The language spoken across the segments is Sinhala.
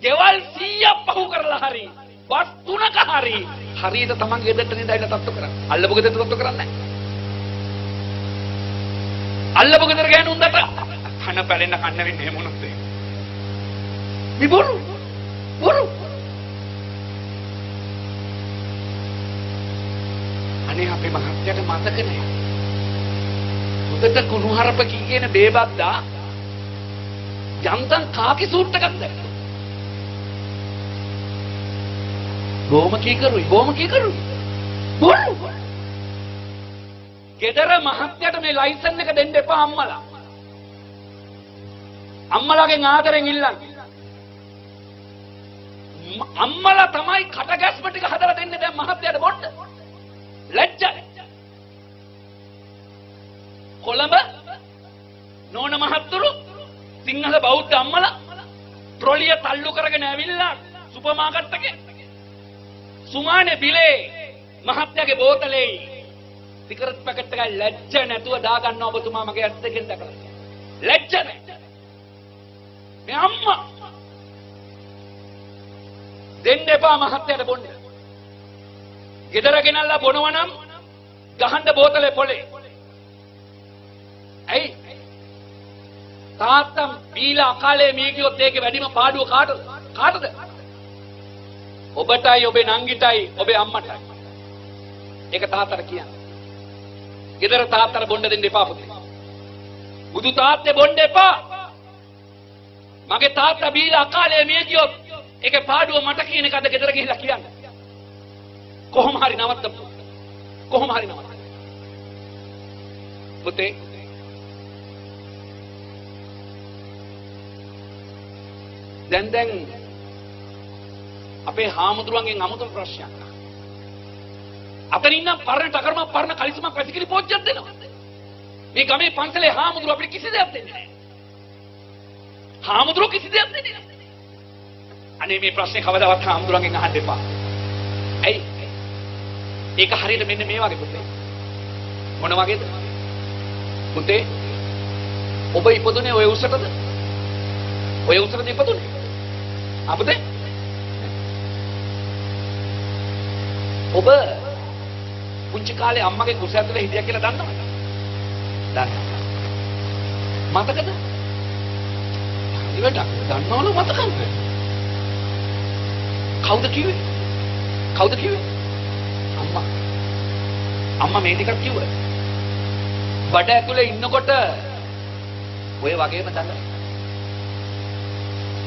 ගෙවල් 100ක් පහු කරලා හරි බස් 3ක හරි හරියට තමන්ගේ ගෙදරට නේදයිලා තත්තු කරන්නේ. අල්ලපු ගෙදරට තත්තු කරන්නේ නැහැ. අල්ලපු ගෙදර ගෑනු උන්දට කන පැලෙන්න කන්න වෙන්නේ මොනොත් ඒ. මේ බොරු. අනේ අපේ මහත්තයාට මතක නැහැ. උදට කුණුහරුප කියන බේබද්දා යන්තම් කාකි සූට් එකක් දැක්කා. බොම කීකරුයි බොරු. ගෙදර මහත්තයාට මේ ලයිසන් එක දෙන්න එපා අම්මලා. අම්මලාගෙන් ආදරෙන් ඉල්ලන්නේ. අම්මලා තමයි කටගැස්ම ටික හදලා දෙන්නේ දැන් මහත්තයාට බොන්න. ලැජ්ජයි. කොළඹ නෝන මහත්තුරු සිංහල බෞද්ධ අම්මලා ට්‍රොලිය තල්ලු කරගෙන ඇවිල්ලා සුපර් මාකට් එකේ සුමානේ බිලේ මහත්තයාගේ බෝතලේ සිගරට් පැකට් එකයි ලැජ්ජ නැතුව දා ගන්නවා ඔබතුමා මගේ ඇස් දෙකෙන් දැකලා. ලැජ්ජ නැහැ. මේ අම්මා දෙන්න එපා මහත්තයාට බොන්න. ගෙදර ගෙනල්ලා බොනවා නම් ගහන්න බෝතලේ පොලේ. ඇයි? තාත්තා බීලා අකාලේ මිය ගියොත් ඒකේ වැඩිම පාඩුව කාටද? ඔබටයි ඔබේ නංගිටයි ඔබේ අම්මටයි. ඒක තාත්තට කියන්නේ. ගෙදර තාත්තට බොන්න දෙන්න එපා පුතේ. බුදු තාත්තේ බොන්න එපා. මගේ තාත්තා බීලා අකාලේ මිය ගියොත් ඒකේ පාඩුව මට කියන එකද ගෙදර ගිහිල්ලා කියන්නේ. කොහොම හරි නවත්තපු. පුතේ දැන් අපේ හාමුදුරුවන්ගෙන් අමුතු ප්‍රශ්නයක්. අතන ඉන්න පරණ ටකරම පරණ කලිසමක් පැතිකිලි පෝච්චියක් දෙනවා. මේ ගමේ පන්සලේ හාමුදුරුවෝ අපිට කිසි දෙයක් දෙන්නේ නැහැ. හාමුදුරුවෝ කිසි දෙයක් දෙන්නේ නැහැ. අනේ මේ ප්‍රශ්නේ කවදාවත් හාමුදුරුවන්ගෙන් අහන්න එපා. ඇයි? ඒක හරියට මෙන්න මේ වගේ පුතේ. මොන වගේද? පුතේ ඔබ ඉපදුනේ ඔය උසටද? ඔය උසටද ඉපදුනේ? අපතේ? ඔබ පුංචි කාලේ අම්මගේ කුස ඇතුලේ හිටියා කියලා දන්නවද? දන්නවා. මතකද? ඉවටක් දන්නවද මතකද? කවුද කිව්වේ? අම්මා මේ ටිකක් කිව්වා. බඩ ඇතුලේ ඉන්නකොට ඔය වගේම දඟල.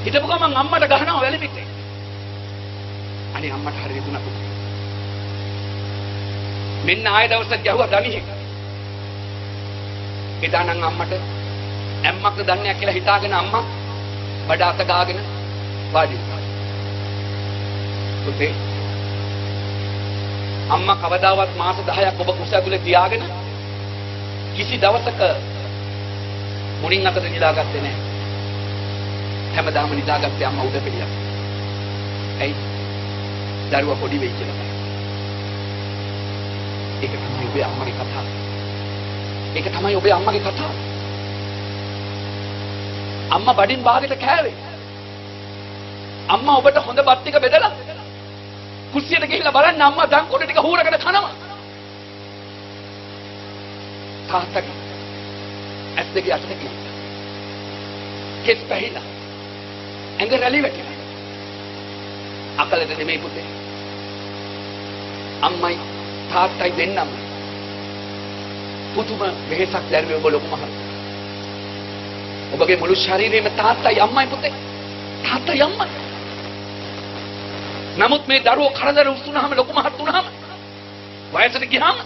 හිටපු ගමන් අම්මට ගහනවා වැලිපිටේ. අනේ අම්මට හරි දුනා පුතේ. මෙන්න ආය දවසක් ගැහුවා දණියෙක්. එදා නම් අම්මට ඇම්මක්ද දන්නේ නැහැ කියලා හිතාගෙන අම්මා බඩ අත ගාගෙන වාඩි වුණා. පුතේ අම්මා කවදාවත් මාස 10ක් ඔබ කුස ඇතුලේ තියාගෙන කිසි දවසක මුණින් අතට නිදාගත්තේ නැහැ. හැමදාම නිදාගත්තේ අම්මා උඩ පිළියක්. ඇයි? දරුවා පොඩි වෙයි කියලා. ඒක තමයි ඔබේ අම්මගේ කතාව. අම්මා බඩින් බාගෙට කෑවේ. අම්මා ඔබට හොඳ බත් ටික බෙදලා කුස්සියට ගිහිල්ලා බලන්න අම්මා දන් කොට ටික හූරගෙන කනවා. තාත්තගේ ඇස් දෙක යටට ගියා. කෙස් පැහිලා. ඇඟ රැලි වැටිලා. අකලට නෙමෙයි පුතේ. අම්මයි තාත්තයි දෙන්නම පුතුම වෙහෙසක් දැරුවේ ඔබ ලොකු මහත්තයා. ඔබගේ මුළු ශරීරෙම තාත්තයි අම්මයි පුතේ. තාත්තයි අම්මයි. නමුත් මේ දරුවෝ කරදර උස්සුනහම ලොකු මහත් වුනහම වයසට ගියාම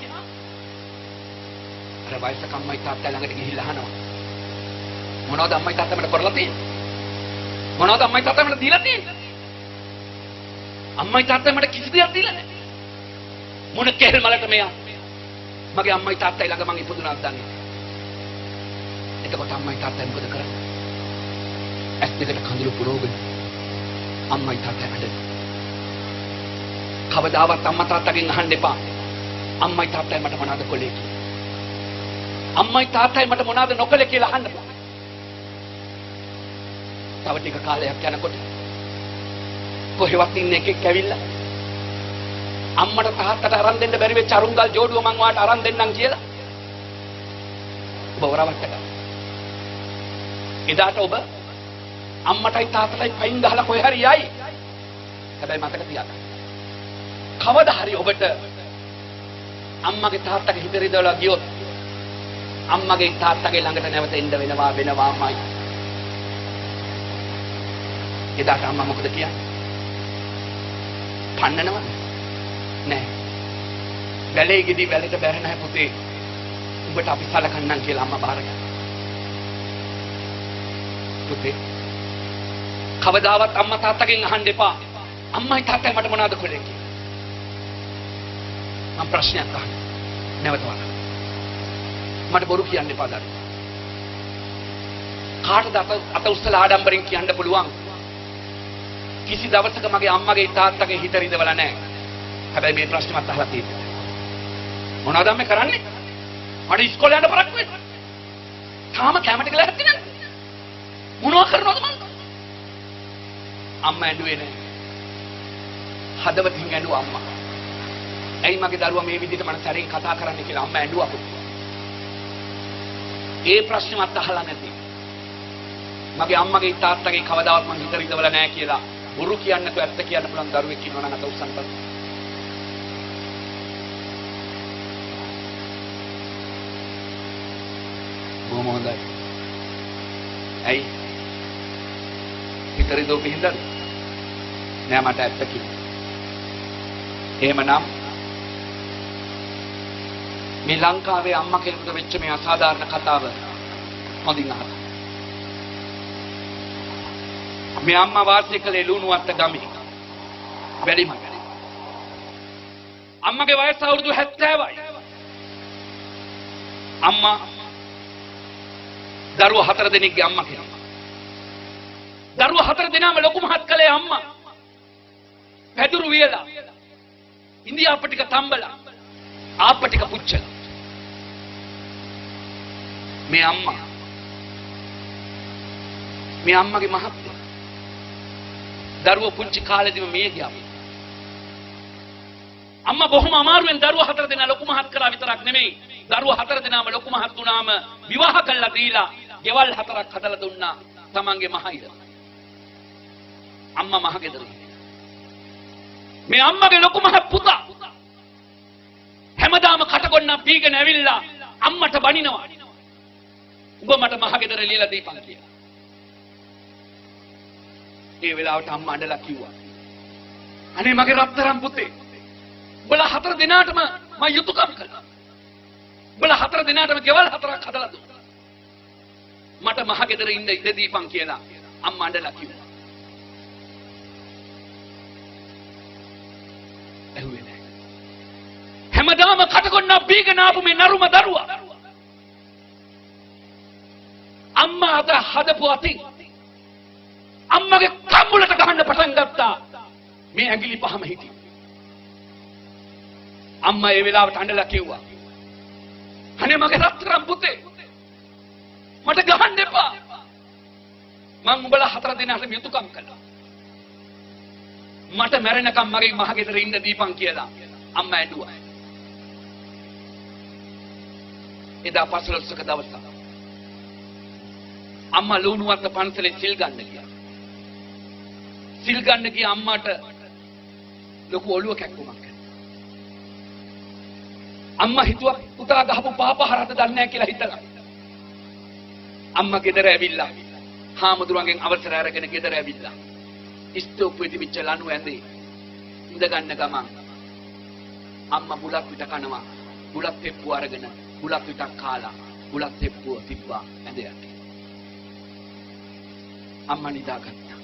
අර වයසක අම්මයි තාත්තා ළඟට ගිහිල්ලා අහනවා. මොනවද අම්මයි තාත්තා මට කරලා තියෙන්නේ? මොනවද අම්මයි තාත්තා මට දීලා තියෙන්නේ? අම්මයි තාත්තා මට කිසි දෙයක් දීලා නැහැ. මොන කෙල් මලට මෙයා මගේ අම්මයි තාත්තයි ළඟ මං ඉපදුනාක් දන්නේ. එතකොට අම්මයි තාත්තයි මොකද කරන්නේ? ඇස් දෙකට කඳුළු පුරවගෙන අම්මයි තාත්තයි හදන. කවදාවත් අම්මා තාත්තගෙන් අහන්න එපා. අම්මයි තාත්තයි මට මොනවද කළේ කියලා. අම්මයි තාත්තයි මට මොනවද නොකළේ කියලා අහන්න එපා. තව ටික කාලයක් යනකොට කොහෙවත් ඉන්න එකෙක් ඇවිල්ලා අම්මට තාත්තට අරන් දෙන්න බැරි වෙච්ච අරුන්ගල් ජෝඩුව මං වාට අරන් දෙන්නම් කියලා ඔබ වරවට ගන්න. එදාට ඔබ අම්මටයි තාත්තටයි පයින් ගහලා කොහේ හරි යයි. හැබැයි මතක තියාගන්න. කවදා හරි ඔබට අම්මගේ තාත්තගේ හිත රිදවලා ගියොත් අම්මගේ තාත්තගේ ළඟට නැවත එන්න වෙනවාමයි. එදාට අම්මා මොකද කියන්නේ? පන්නනවා නෑ. වැලේ ගෙඩි වැලට බැර නැහැ පුතේ. උඹට අපි සලකන්නම් කියලා අම්මා බාර ගන්නවා. පුතේ කවදාවත් අම්මා තාත්තගෙන් අහන්න එපා. අම්මයි තාත්තයි මට මොනවද කළේ කියලා. මම ප්‍රශ්නයක් අහන්න. නැවත වහන්න. මට බොරු කියන්න එපා දරුවා. කාටද අත උස්සලා ආඩම්බරෙන් කියන්න පුළුවන්? කිසි දවසක මගේ අම්මගේ තාත්තගේ හිත රිදවලා නැහැ. හැබැයි මේ ප්‍රශ්නෙමත් අහලා තියෙනවා. මොනවද මේ කරන්නේ? මට ඉස්කෝලේ යන්න පරක්කු වෙන්න. තාම කැමරට ගිහලා හැත්ති නේද? මොනව කරනවද මං? අම්මා ඇඬුවේ නැහැ. හදවතින් ඇඬුවා අම්මා. ඇයි මගේ දරුවා මේ විදිහට මට සැරෙන් කතා කරන්නේ කියලා අම්මා ඇඬුවා. ඒ ප්‍රශ්නෙමත් අහලා නැති. මගේ අම්මගේ තාත්තගේ කවදාවත් මං හිත රිදවලා නැහැ කියලා බොරු කියන්නකෝ ඇත්ත කියන්න පුළුවන් දරුවෙක් ඉන්නවා නම් අත උස්සන්න බෑ. බොහොම හොඳයි. ඇයි? හිත රිදවපු හින්දාද? නෑ මට ඇත්ත කිව්ව. එහෙමනම් මේ ලංකාවේ අම්මා කෙනෙකුට වෙච්ච මේ අසාධාරණ කතාව හොඳින් අහන්න. මේ අම්මා වාසය කළේ ලුණුවත්ත ගමේ. වැඩිමහල්. අම්මගේ වයස අවුරුදු 70යි. අම්මා දරුවෝ 4 දෙනෙක්ගේ අම්මා කෙනෙක්. දරුවෝ 4 දෙනාම ලොකු මහත් කළේ අම්මා. පැදුරු වියලා. ඉන්දියාප්ප ටික තම්බලා. ආප්ප ටික පුච්චලා. මේ අම්මගේ මහත්තයා දරුවෝ පුංචි කාලේදීම මිය ගියා. අම්මා බොහොම අමාරුවෙන් දරුවෝ 4 දෙනා ලොකු මහත් කරා විතරක් නෙමෙයි. දරුවෝ 4 දෙනාම ලොකු මහත් වුණාම විවාහ කළා දීලා ගෙවල් 4ක් හදලා දුන්නා තමන්ගේ මහයිර. අම්මා මහගෙදර. මේ අම්මගේ ලොකු මහත් පුතා හැමදාම කටගොන්න පීගෙන ඇවිල්ලා අම්මට බනිනවා. උඹ මට මහගෙදර ලියලා දීපන් කියලා. ඒ වෙලාවට අම්මා අඬලා කිව්වා. අනේ මගේ රත්තරන් පුතේ. උඹලා 4 දෙනාටම මම යුතුයකම් කළා. උඹලා 4 දෙනාටම ගෙවල් 4ක් හදලා දුන්නා. මට මහගෙදර ඉන්න ඉඩ දීපන් කියලා අම්මා අඬලා කිව්වා. ඇහුවේ නැහැ. හැමදාම කටකොන්න බීගෙන ආපු මේ නරුම දරුවා. අම්මා අද හදපු අතින් අම්මගේ කම්බුලට ගහන්න පටන් ගත්තා. මේ ඇඟිලි පහම හිටියේ. අම්මා ඒ වෙලාවට අඬලා කිව්වා. අනේ මගේ රත්තරන් පුතේ. මට ගහන්න එපා. මම උඹලා 4 දෙනාටම යුතුයකම් කළා. මට මැරෙනකම් මගේ මහගෙදර ඉන්න දීපන් කියලා අම්මා ඇඬුවා. එදා පස්වලස්සක දවසක් අම්මා ලුණුවත්ත පන්සලේ සිල් ගන්න ගියා. සිල් ගන්න ගිය අම්මාට ලොකු ඔළුව කැක්කුමක් කරා. අම්මා හිතුවා පුතා ගහපු පාපහරද දන්නේ නැහැ කියලා හිතලා. අම්මා ගෙදර ඇවිල්ලා හාමුදුරුවන්ගෙන් අවසර අරගෙන ගෙදර ඇවිල්ලා ඉස්තෝප්පුවේ තිබිච්ච ලණු ඇඳේ ඉඳ ගන්න ගමන් අම්මා බුලත් පිට කනවා. බුලත් තෙප්පුව අරගෙන බුලත් පිටක් කාලා බුලත් තෙප්පුව තිබ්බා ඇඳ යට. අම්මා නිදාගත්තා.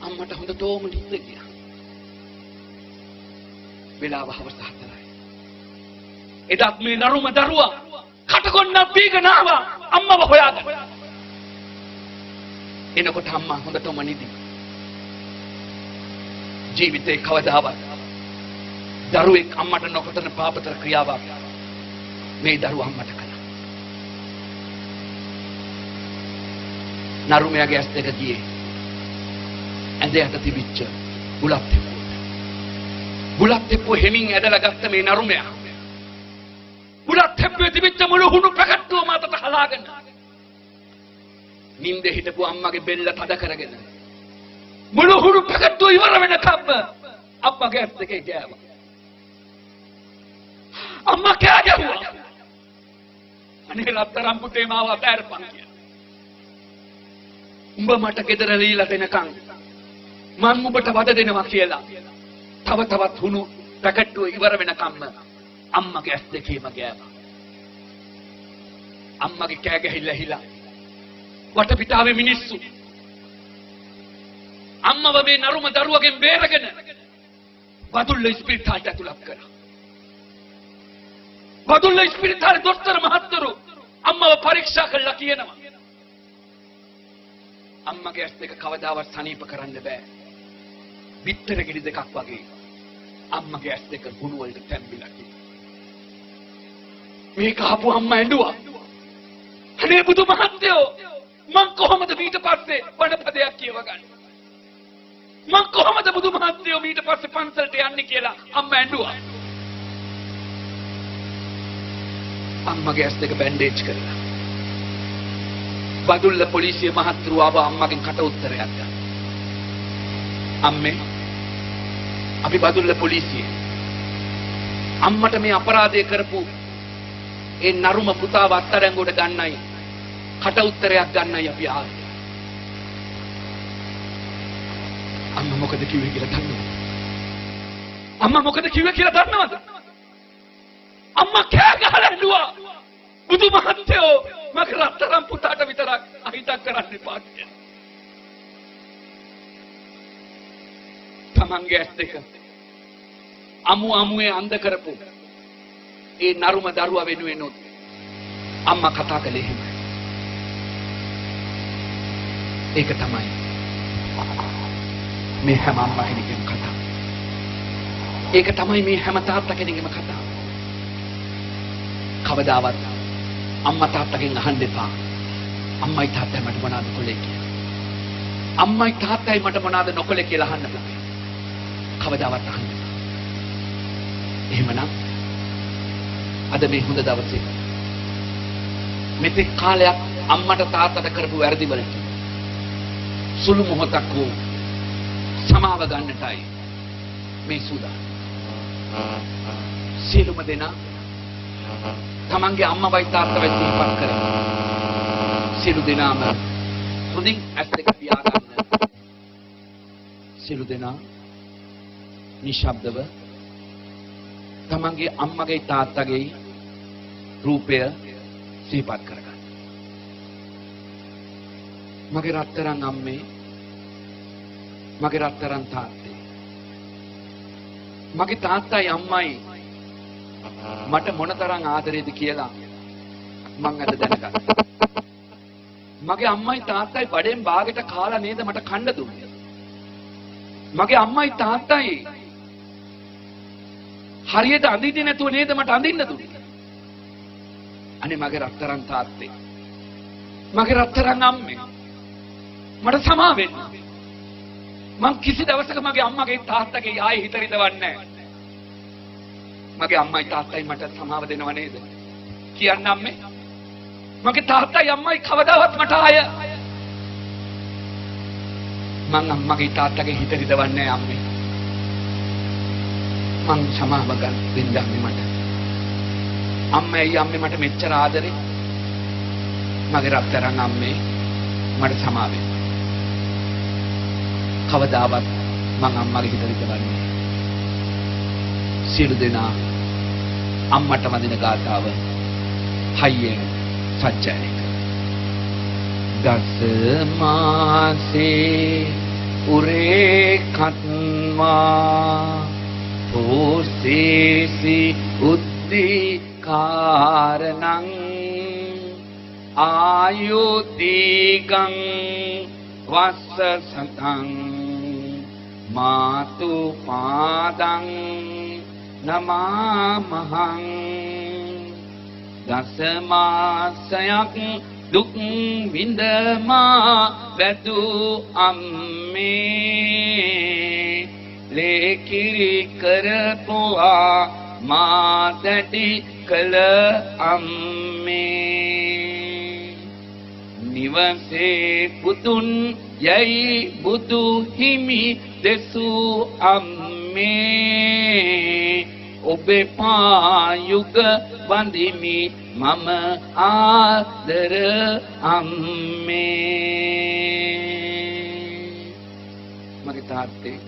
අම්මට හොඳටම නිින්ද ගියා. වෙලාව හවස 4යි. එදත් මේ නරුම දරුවා කටකොන්න බීගෙන ආවා අම්මව හොයාගෙන. එනකොට අම්මා හොඳටම නිදි. ජීවිතේ කවදාවත් දරුවෙක් අම්මට නොකරන පාපතර ක්‍රියාවක් මේ දරුවා අම්මට කළා. නරුමයාගේ ඇස් දෙක ගියේ ඇඳයට තිබිච්ච බුලත් තෙප්පුවට. බුලත් තෙප්පුව හෙමින් ඇදලා ගත්ත මේ නරුමයා. බුලත් තෙප්පුවේ තිබිච්ච මුළු හුණු පැකට්ටුව මතට හලාගෙන. නිින්ද හිටපු අම්මගේ බෙල්ල තද කරගෙන. මුළු හුණු පැකට්ටුව ඉවර වෙනකම්ම අම්මගේ ඇස් දෙකේ ගෑවා. අම්මා කෑ ගැහුවා. අනේ රත්තරන් පුතේ මාව අතෑරපන් කියලා. උඹ මට ගෙදර දීලා දෙනකන් මම උඹට වද දෙනවා කියලා. තව තවත් හුණු පැකට්ටුව ඉවර වෙනකම්ම අම්මගේ ඇස් දෙකේම ගෑවා. අම්මගේ කෑ ගැහිල්ල හිලා වටපිටාවේ මිනිස්සු අම්මව මේ නරුම දරුවගෙන් බේරගෙන බදුල්ල ඉස්පිරිතාලට ඇතුළත් කරා. බදුල්ල ඉස්පිරිතාලේ දොස්තර මහත්තුරු අම්මව පරීක්ෂා කළා කියනවා. අම්මගේ ඇස් දෙක කවදාවත් සනීප කරන්න බෑ. පිටර ගෙඩි දෙකක් වගේ අම්මගේ ඇස් දෙක ගුණ වලට තැම්බිලා ගියා. මේක ආපු අම්මා ඇඬුවා. අනේ බුදු මහත්තයෝ මං කොහොමද ඊට පස්සේ බණපදයක් කියවගන්නේ? මං කොහොමද බුදු මහත්තයෝ ඊට පස්සේ පන්සලට යන්නේ කියලා අම්මා ඇඬුවා. අම්මගේ ඇස් දෙක බැන්ඩේජ් කරලා බදුල්ල පොලිසිය මහත්තුරු ආව අම්මගෙන් කට උත්තරයක් ගන්න. අම්මේ අපි බදුල්ල පොලිසිය අම්මට මේ අපරාධය කරපු ඒ නරුම පුතාව අත්අඩංගුවට ගන්නයි කට උත්තරයක් ගන්නයි අපි ආවේ. අම්මා මොකද කිව්වේ කියලා දන්නවද? අම්මා මොකද කිව්වේ කියලා දන්නවද? අම්මා කෑ ගහලා ඇඬුවා. බුදු මහත්තයෝ මගේ රත්තරන් පුතාට විතරක් අහිතක් කරන්න එපා කියලා. තමන්ගේ ඇස් දෙක අමුවේ අන්ධ කරපු ඒ නරුම දරුවා වෙනුවෙන් අම්මා කතා කළේ එහෙමයි. ඒක තමයි මේ හැම අම්මා කෙනෙක්ගේම කතාව. ඒක තමයි මේ හැම තාත්තා කෙනෙක්ගේම කතාව. කවදාවත් අම්මා තාත්තගෙන් අහන්න එපා. අම්මයි තාත්තයි මට මොනවද කළේ කියලා. අම්මයි තාත්තයි මට මොනවද නොකළේ කියලා අහන්න බෑ. කවදාවත් අහන්න එපා. එහෙමනම් අද මේ හොඳ දවසේ මෙතෙක් කාලයක් අම්මට තාත්තට කරපු වැරදි වලට සුළු මොහොතක් වූ සමාව ගන්නටයි මේ සූදානම්. සියලුම දෙනා තමන්ගේ අම්මවයි තාත්තවයි සිහිපත් කරලා සියලු දෙනාම හොඳින් ඇස් දෙක පියාගන්න. සියලු දෙනා නිශ්ශබ්දව තමන්ගේ අම්මගේ තාත්තගේ රූපය සිහිපත් කරගන්න. මගේ රත්තරන් අම්මේ, මගේ රත්තරන් තාත්තේ, මගේ තාත්තයි අම්මයි මට මොනතරම් ආදරේද කියලා මං අද දැනගත්තා. මගේ අම්මයි තාත්තයි බඩෙන් බාගෙට කාලා නේද මට කන්න දුන්නේ. මගේ අම්මයි තාත්තයි හරියට අඳින්නේ නැතුව නේද මට අඳින්න දුන්නේ. අනේ මගේ රත්තරන් තාත්තේ, මගේ රත්තරන් අම්මේ මට සමා වෙන්න. මං කිසි දවසක මගේ අම්මගේ තාත්තගේ ආයේ හිත රිදවන්නේ නැහැ. මගේ අම්මයි තාත්තයි මට සමාව දෙනව නේද? කියන්න අම්මේ. මගේ තාත්තයි අම්මයි කවදාවත් මට ආය මං අම්මගේ තාත්තගේ හිත රිදවන්නේ නැහැ අම්මේ. මං සමාව ගන්න දෙන්න අම්මේ මට. අම්මයි අම්මේ මට මෙච්චර ආදරේ. මගේ රත්තරන් අම්මේ මට සමාව වෙන්න. කවදාවත් මං අම්මගේ හිත රිදවන්නේ. සියලු දෙනා අම්මට වදින ගාථාව හයියෙන් සජ්ජායනය කර. දස මාසේ උරේ කත්වා පෝසේසි උද්දි කාරණං ආයුතිකං වස්ස සතං මාතු පාදං නමාමහං. දස මාසයක් දුක් විඳමා වැදු අම්මේ ලේකිරි කරපුවා මා දැඩි කළ අම්මේ නිවසේ පුතුන් යයි බුදු හිමි දෙසූ අම්මේ ඔබේ පායුග වඳිමි මම ආදර අම්මේ මගේ තාත්තේ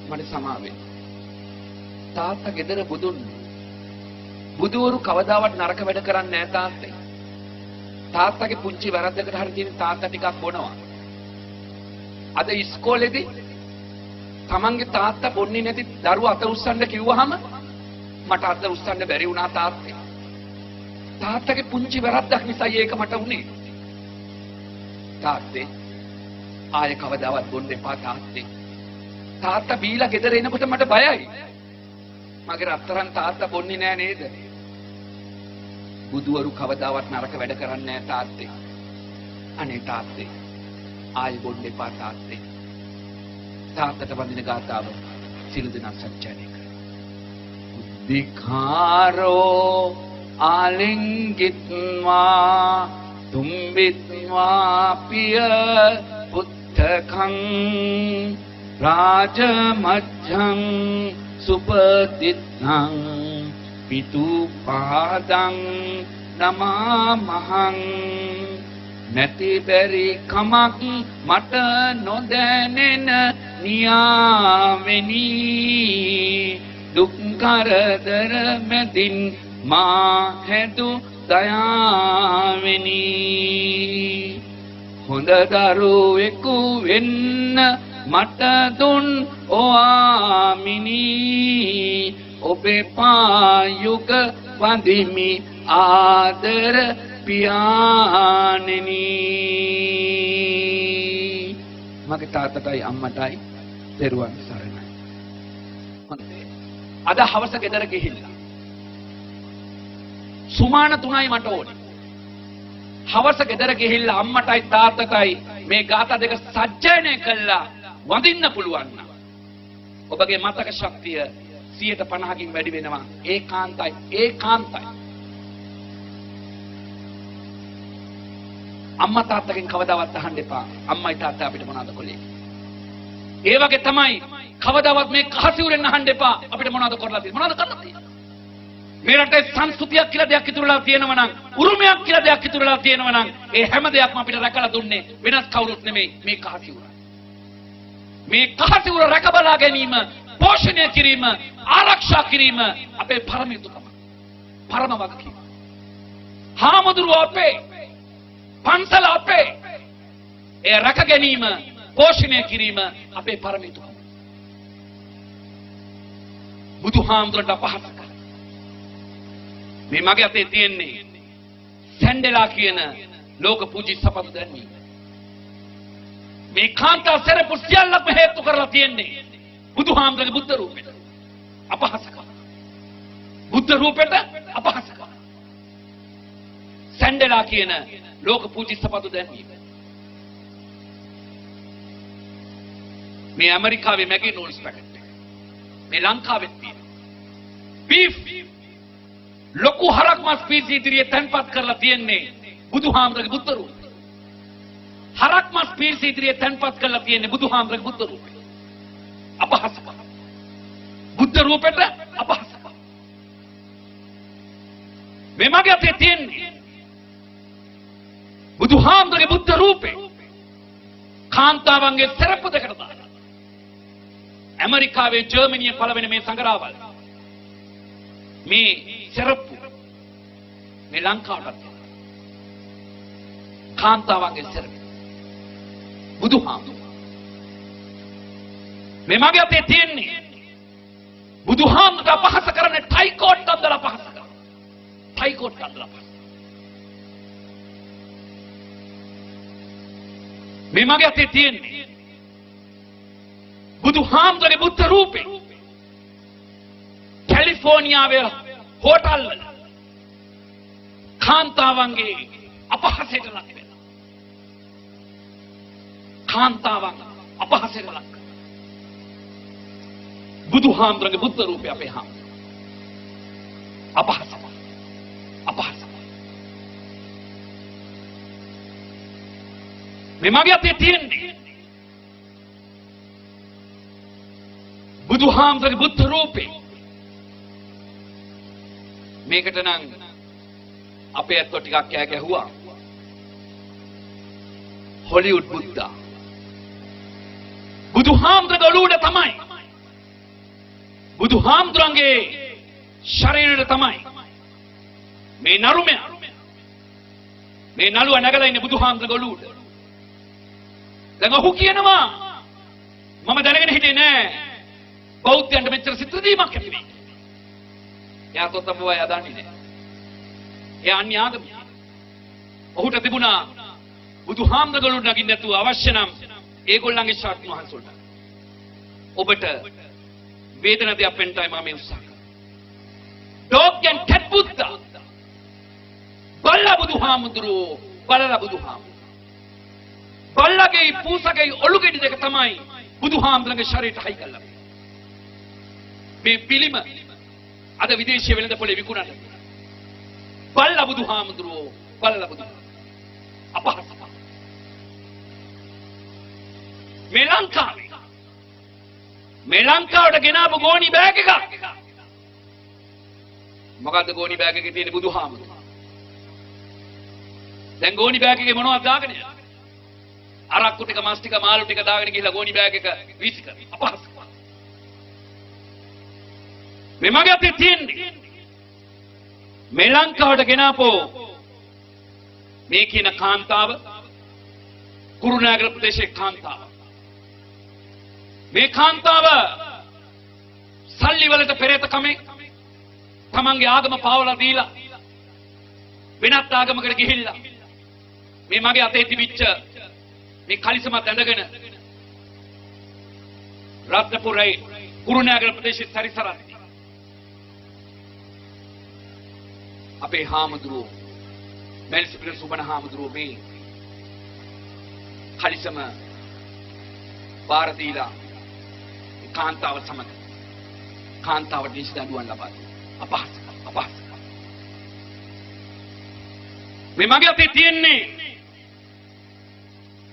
මට සමාවෙන්න තාත්තා ගෙදර බුදුවරු කවදාවත් නරක වැඩ කරන්නේ නැහැ තාත්තේ තාත්තගේ පුංචි වැරද්දකට හරි තියෙන තාත්තා ටිකක් බොනවා අද ඉස්කෝලේදී තමන්ගේ තාත්තා බොන්නේ නැති දරුවා අත උස්සන්න කිව්වහම මට අත උස්සන්න බැරි වුණා තාත්තේ තාත්තගේ පුංචි වැරද්දක් නිසා ඒක මට වුණේ තාත්තේ ආයෙ කවදාවත් බොන්න එපා තාත්තේ තාත්තා බීලා ගෙදර එනකොට මට බයයි මගේ රත්තරන් තාත්තා බොන්නේ නෑ නේද බුදුවරු කවදාවත් නරක වැඩ කරන්නේ නෑ තාත්තේ අනේ තාත්තේ ආයෙ බොන්න එපා තාත්තේ තාත්තට වඳින ගාතාව සිළු දෙනා සත්‍යණය කර උද්දිකාරෝ ආලිංගිත්වා තුම්බිත්වා පිය පුත්තකං රාජමජ්ජං සුපතිත්නං පිතු පාදං නමාමහං නැති බැරි කමක් මට නොදැනෙන නියාවෙනි දුක් කරදර මැදින් මා හැදු දයාවෙනි හොඳ දරුවෙකු වෙන්න මට දුන් ඔආමිනි ඔබේ පායුග වඳිමි ආදර පියාණෙනි මගේ තාත්තටයි අම්මටයි දරුවන් සරණයි හොඳයි අද හවස ගෙදර ගිහිල්ලා සුමාන 3යි මට ඕනේ හවස ගෙදර ගිහිල්ලා අම්මටයි තාත්තටයි මේ ගාථා දෙක සජ්ජායනය කළා වඳින්න පුළුවන් නම් ඔබගේ මතක ශක්තිය 150කින් වැඩි වෙනවා ඒකාන්තයි අම්මා තාත්තගෙන් කවදාවත් අහන්න එපා අම්මයි තාත්තා අපිට මොනවද කළේ ඒ වගේ තමයි කවදාවත් මේ කහසිවුරෙන් අහන්න එපා අපිට මොනවද කරලා තියෙන්නේ මේ රටේ සංස්කෘතියක් කියලා දෙයක් ඉතුරුලා තියෙනවා නම් උරුමයක් කියලා දෙයක් ඉතුරුලා තියෙනවා නම් ඒ හැම දෙයක්ම අපිට රැකලා දුන්නේ වෙනස් කවුරුත් නෙමෙයි මේ කහසිවුර මේ කහසිවුර රැකබලා ගැනීම පෝෂණය කිරීම ආරක්ෂා කිරීම අපේ පරම යුතුකම පරම වගකීම හාමුදුරුවෝ අපේ පන්සල අපේ ඒ රැක ගැනීම පෝෂණය කිරීම අපේ පරම යුතුකම බුදුහාමුදුරන්ට අපහාස කළා මේ මගේ අතේ තියෙන්නේ සැන්ඩෙලා කියන ලෝක පූජි සපතු දැන්වීම මේ කාන්තා සෙරපු සියල්ලක්ම හේතු කරලා තියෙන්නේ බුදුහාමුදුරගේ බුද්ධ රූපෙට අපහාස කළා බුද්ධ රූපෙට අපහාස කළා සැන්ඩෙලා කියන ලෝක පූජි සපතු දැන්වීම මේ ඇමරිකාවේ මැකිනෝල්ස් පැකට් එක මේ ලංකාවෙත් තියෙන බීෆ් ලොකු හරක් මස් පීස් ඉදිරියේ තැන්පත් කරලා තියෙන්නේ බුදුහාමුදුරගේ බුද්ධ රූපය හරක් මස් පීස් ඉදිරියේ තැන්පත් කරලා තියෙන්නේ බුදුහාමුදුරගේ බුද්ධ රූපය අපහාස කළා බුද්ධ රූපෙට අපහාස කළා මේ මගේ අතේ තියෙන්නේ බුදුහාමුදුරගේ බුද්ධ රූපේ කාන්තාවන්ගේ සරප්පු දෙකට දාලා ඇමරිකාවේ ජර්මනියේ පළවෙනි මේ සංගරාවල් මේ සරප්පු මේ ලංකාවට කාන්තාවන්ගේ සරප්පු බුදුහාමුදුර මේ මගේ අතේ තියෙන්නේ බුදුහාමුදුර අපහාස කරන ටයිකෝට් අන්දලා අපහාස කරනවා ටයිකෝට් අන්දලා මේ මගේ අතේ තියෙන්නේ බුදුහාමුදුරගේ බුද්ධ රූපේ කැලිෆෝනියාවේ හෝටල් වල කාන්තාවන්ගේ අපහසයට ලක් වෙලා. කාන්තාවන් අපහසයට ලක්. බුදුහාමුදුරන්ගේ බුද්ධ රූපය අපේ හාම. අපහසයි. අපහසයි. මේ මගේ අතේ තියෙන්නේ බුදුහාමුදුරන්ගේ බුද්ධ රූපේ. මේකට නම් අපේ ඇත්තෝ ටිකක් කෑ ගැහුවා. හොලිවුඩ් බුද්ධා. බුදුහාමුදුරගේ ඔළුවට තමයි. බුදුහාමුදුරන්ගේ ශරීරයට තමයි. මේ නරුමය. මේ නළුව නැගලා ඉන්නේ බුදුහාමුදුරගේ ඔළුවට. දැන් ඔහු කියනවා මම දැනගෙන හිටියේ නෑ බෞද්ධයන්ට මෙච්චර සිත්‍ර දීමක් ඇති වෙයි. එයා කොතම වය දන්නේ නෑ. එයා අන්‍ය ආගමික. ඔහුට තිබුණා බුදුහාමුදුරගේ ඔළුවට නගින්න නැතුව අවශ්‍ය නම් ඒගොල්ලන්ගේ ශාස්ත්‍රීය මහන්සොල්ට ඔබට වේදන දෙයක් පෙන්ටයි මම මේ උත්සාහ කරන්නේ. dog and cat buddha. බල්ලා බුදුහාමුදුරෝ බල්ලා බුදුහාමුදුරෝ. බල්ලාගේ පූසගේ ඔලු ගෙඩි දෙක තමයි බුදුහාමුදුරන්ගේ ශරීරයට හයි කළා. මේ පිළිම අද විදේශීය වෙළඳ පොලේ විකුණන. බල්ලා බුදුහාමුදුරෝ බල්ලා බුදුහාමුදුරෝ. අපහසු. මේ ලංකාවට ගෙනාපු ගෝණි බෑග් එක. මොකද්ද ගෝණි බෑග් එකේ තියෙන බුදුහාමුදුරුවෝ? දැන් ගෝණි බෑග් එකේ මොනවද දාගෙන යන්නේ? අරක්කු ටික මස් ටික මාළු ටික දාගෙන ගිහලා ගෝණි බෑග් එක වීසි කර. අපහසු. මේ මගේ අතේ තියෙන්නේ මේ ලංකාවට ගෙනාපු මේ කියන කාන්තාව කුරුණෑගල ප්‍රදේශයේ කාන්තාව. මේ කාන්තාව සල්ලි වලට පෙරේත කමේ තමන්ගේ ආගම පාවලා දීලා වෙනත් ආගමකට ගිහිල්ලා මේ මගේ අතේ තිබිච්ච මේ කලිසමත් ඇඳගෙන රත්නපුරේ කුරුණෑගල ප්‍රදේශයේ සැරිසරන්නේ අපේ හාමුදුරුවෝ මැල්සිපිට සුබන හාමුදුරුවෝ මේ කලිසම බාර දීලා කාන්තාව සමග කාන්තාවට නිසි දඬුවම් ලබා අපහසු. මේ මගේ අතේ තියෙන්නේ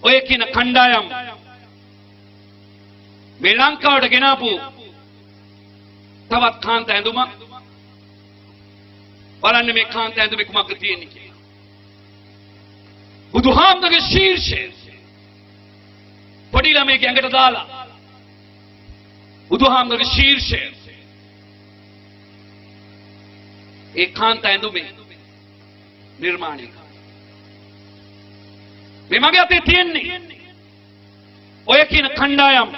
ඔය කියන කණ්ඩායම් මේ ලංකාවට ගෙනාපු තවත් කාන්ත ඇඳුමක්. බලන්න මේ කාන්ත ඇඳුමේ කුමක්ද තියෙන්නේ කියලා. බුදුහාමුදුරගේ ශීර්ෂය පොඩි ළමයෙක් ඇඟට දාලා බුදුහාමුදුරගේ ශීර්ෂය ඒ කාන්ත ඇඳුමේ නිර්මාණය කරා. මේ මගේ අතේ තියෙන්නේ ඔය කියන කණ්ඩායම්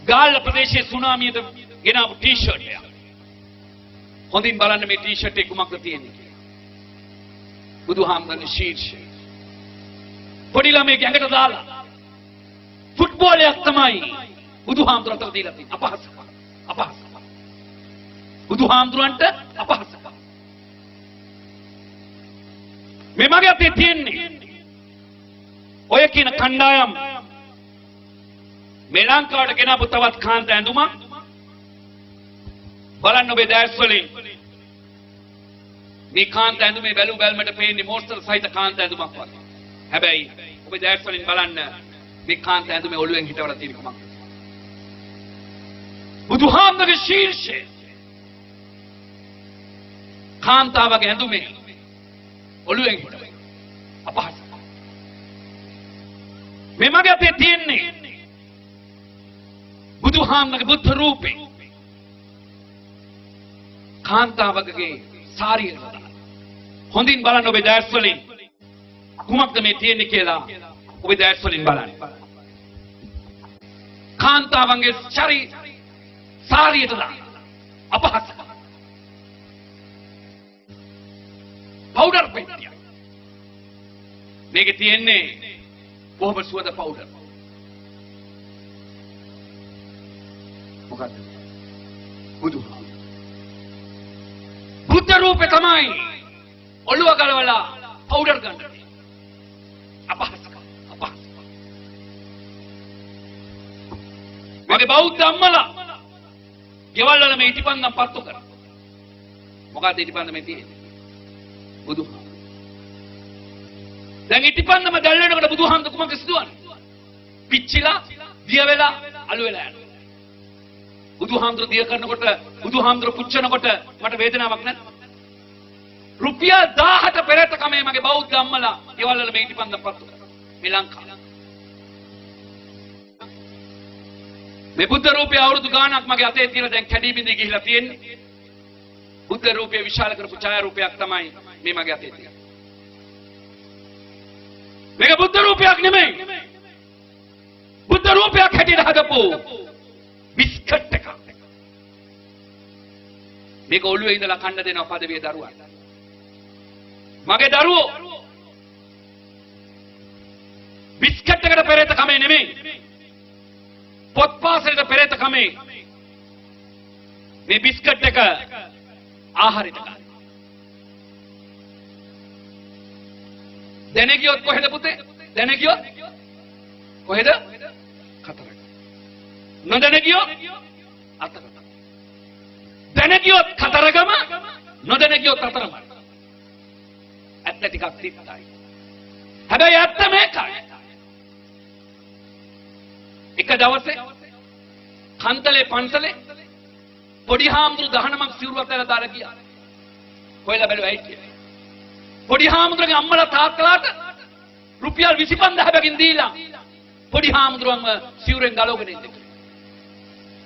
ගාල්ල ප්‍රදේශයේ සුනාමියට ගෙනාවු ටී-ෂර්ට් එක. හොඳින් බලන්න මේ ටී-ෂර්ට් එක කුමක්ද තියෙන්නේ කියලා. බුදුහාමුදුරගේ ශීර්ෂය පොඩි ළමයෙක් ඇඟට දාලා ෆුට්බෝලයක් තමයි බුදුහාමුදුරන්ට දීලා තියෙන්නේ. අපහසු. බුදුහාමුදුරන්ට අපහසු. මේ මගේ අතේ තියෙන්නේ ඔය කියන කණ්ඩායම් මේ ලංකාවට ගෙනාපු තවත් කාන්ත ඇඳුමක්. බලන්න ඔබේ දැස් වලින් මේ කාන්ත ඇඳුමේ බැලු බැලමට පේන්නේ මෝස්තර සහිත කාන්ත ඇඳුමක් වගේ. හැබැයි ඔබේ දැස් වලින් බලන්න මේ කාන්ත ඇඳුමේ ඔළුවෙන් හිටවලා තියෙන කමක්. බුදුහාමුදුරගේ ශීර්ෂය කාන්තාවගේ ඇඳුමේ ඔළුවෙන් හිටවලා අපහසු. මේ මගේ අතේ තියෙන්නේ බුදුහාමුදුරගේ බුද්ධ රූපේ කාන්තාවකගේ සාරිය. හොඳින් බලන්න ඔබේ දැස් වලින් කුමක්ද මේ තියෙන්නේ කියලා ඔබේ දැස් වලින් බලන්න. කාන්තාවන්ගේ සාරියට දාන අපහසු. පවුඩර් පෙට්ටිය. මේකේ තියෙන්නේ කොහොම සුවඳ පවුඩර්. මොකක්ද? බුදුහාමුදුරුවෝ බුද්ධ රූපේ තමයි ඔළුව ගලවලා පවුඩර් ගන්න. අපහසුකම්. මගේ බෞද්ධ අම්මලා ගෙවල් වල මේ ඉටිපන්දම් පත්තු කරා. මොකද ඉටිපන්දමේ තියෙන්නේ? බුදුහාම. දැන් ඉටිපන්දම දැල් වෙනකොට බුදුහාම කුමක් සිදුවන්නේ? පිච්චිලා, දිය වෙලා, අළු වෙලා යනවා. බුදුහාමුදුර දිය කරනකොට, බුදුහාමුදුර පුච්චනකොට මට වේදනාවක් නැද්ද? රුපියල් 1000ට පෙරේත කමේ මගේ බෞද්ධ අම්මලා ගෙවල් වල මේ ඉටිපන්දම් පත්තු කරා. මේ ලංකාව. මේ බුද්ධ රූපය අවුරුදු ගාණක් මගේ අතේ තියලා දැන් කැඩී බිඳී ගිහිලා තියෙන්නේ. බුද්ධ රූපය විශාල කරපු ඡායා රූපයක් තමයි මේ මගේ අතේ තියෙන්නේ. මේක බුද්ධ රූපයක් නෙමෙයි. බුද්ධ රූපයක් හැටියට හදපු බිස්කට් එකක්. මේක ඔළුවේ ඉඳලා කන්න දෙනවා පදවිය දරුවන්. මගේ දරුවෝ බිස්කට් එකට පෙරේත කමේ නෙමෙයි. පොත් පාසලට පෙරේත කමේ මේ බිස්කට් එක ආහාරයට ගන්න. දැන ගියොත් කොහෙද පුතේ? දැන ගියොත් කොහෙද? කතරගම. නොදැන ගියොත් අතරගම. දැන ගියොත් කතරගම, නොදැන ගියොත් අතරගම. ඇත්ත ටිකක් තිත්තයි. හැබැයි ඇත්ත මේකයි. එක දවසේ කන්තලේ පන්සලේ පොඩි හාමුදුරු 19ක් සිවුරක් දැලා දාලා ගියා. කොහෙලා බැලුවා ඇයි කියලා. පොඩි හාමුදුරගේ අම්මලා තාත්තලාට රුපියල් 25000 බැගින් දීලා පොඩි හාමුදුරුවන්ව සිවුරෙන් ගලවගෙන ඉන්න කියලා.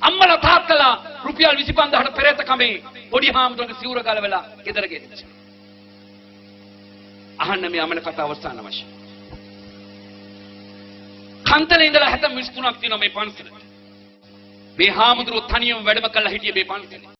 අම්මලා තාත්තලා රුපියල් 25000ට පෙරේත කමේ පොඩි හාමුදුරගේ සිවුර ගලවලා ගෙදර ගෙනිච්චා. අහන්න මේ අමන කතාව අවස්ථාන වශයෙන්. කන්තලේ ඉඳලා 73ක් තියෙනවා මේ පන්සල. මේ හාමුදුරුවෝ තනියම වැඩම කළා හිටියේ මේ පන්සලේ.